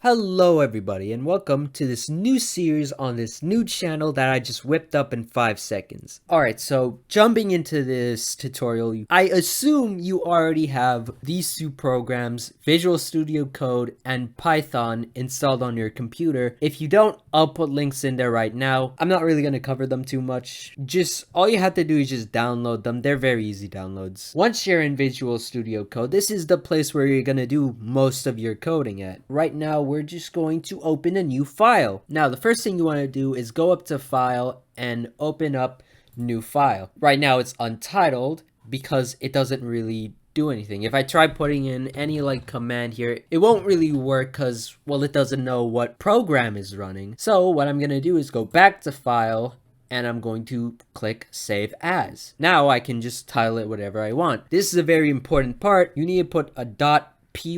Hello everybody and welcome to this new series on this new channel that I just whipped up in 5 seconds. Alright, so jumping into this tutorial, I assume you already have these two programs, Visual Studio Code and Python, installed on your computer. If you don't, I'll put links in there right now. I'm not really going to cover them too much. Just all you have to do is just download them. They're very easy downloads. Once you're in Visual Studio Code, this is the place where you're going to do most of your coding at. Right now, we're just going to open a new file. Now, the first thing you want to do is go up to File and open up New File. Right now, it's untitled because it doesn't really do anything. If I try putting in any command here, it won't really work because, well, it doesn't know what program is running. So what I'm going to do is go back to File and I'm going to click Save As. Now I can just title it whatever I want. This is a very important part. You need to put a .py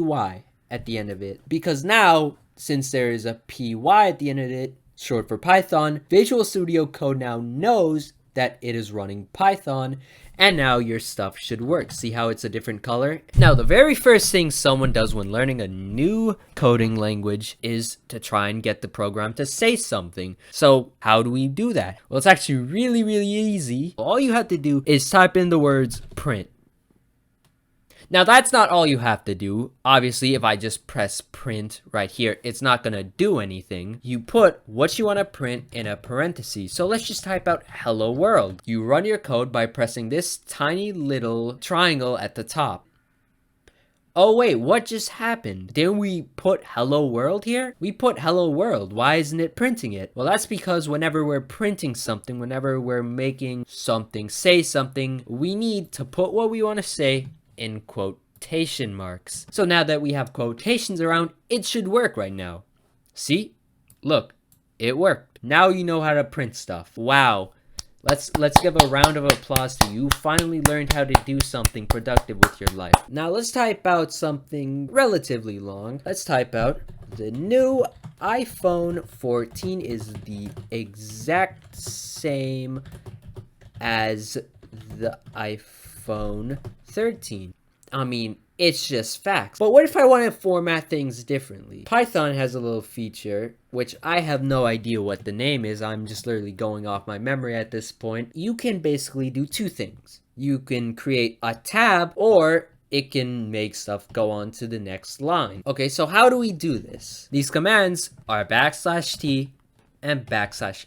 at the end of it, because now, since there is a py at the end of it, short for Python, Visual Studio Code now knows that it is running Python, and now your stuff should work. See how it's a different color? Now, the very first thing someone does when learning a new coding language is to try and get the program to say something. So how do we do that? Well, it's actually really easy. All you have to do is type in the words print. Now, that's not all you have to do. Obviously, if I just press print right here, it's not going to do anything. You put what you want to print in a parenthesis. So let's just type out hello world. You run your code by pressing this tiny little triangle at the top. Oh wait, what just happened? Didn't we put hello world here? We put hello world. Why isn't it printing it? Well, that's because whenever we're printing something, whenever we're making something say something, we need to put what we want to say in quotation marks. So now that we have quotations around, it should work right now. See? Look, it worked. Now you know how to print stuff. Wow. Let's give a round of applause to you. You finally learned how to do something productive with your life. Now let's type out something relatively long. Let's type out the new iPhone 14 is the exact same as the iPhone 13. I mean, it's just facts. But what if I want to format things differently? Python has a little feature, which I have no idea what the name is. I'm just literally going off my memory at this point. You can basically do two things. You can create a tab, or it can make stuff go on to the next line. Okay, so how do we do this? These commands are \t and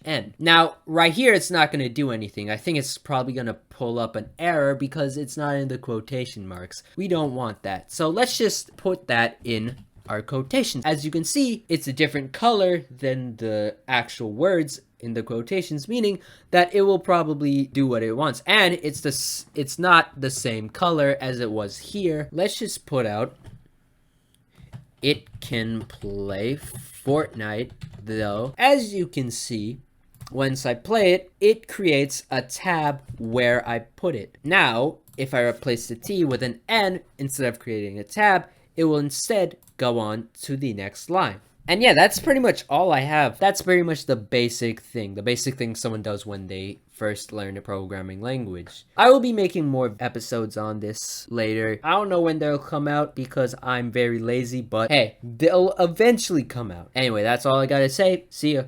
\n. Now, right here, it's not going to do anything. I think it's probably going to pull up an error because it's not in the quotation marks. We don't want that. So let's just put that in our quotations. As you can see, it's a different color than the actual words in the quotations, meaning that it will probably do what it wants. And it's not the same color as it was here. Let's just put out it can play Fortnite, though. As you can see, once I play it, it creates a tab where I put it. Now, if I replace the T with an N instead of creating a tab, it will instead go on to the next line. And yeah, that's pretty much all I have. That's very much the basic thing someone does when they first learn a programming language. I will be making more episodes on this later. I don't know when they'll come out because I'm very lazy, but hey, they'll eventually come out. Anyway, that's all I gotta say. See ya.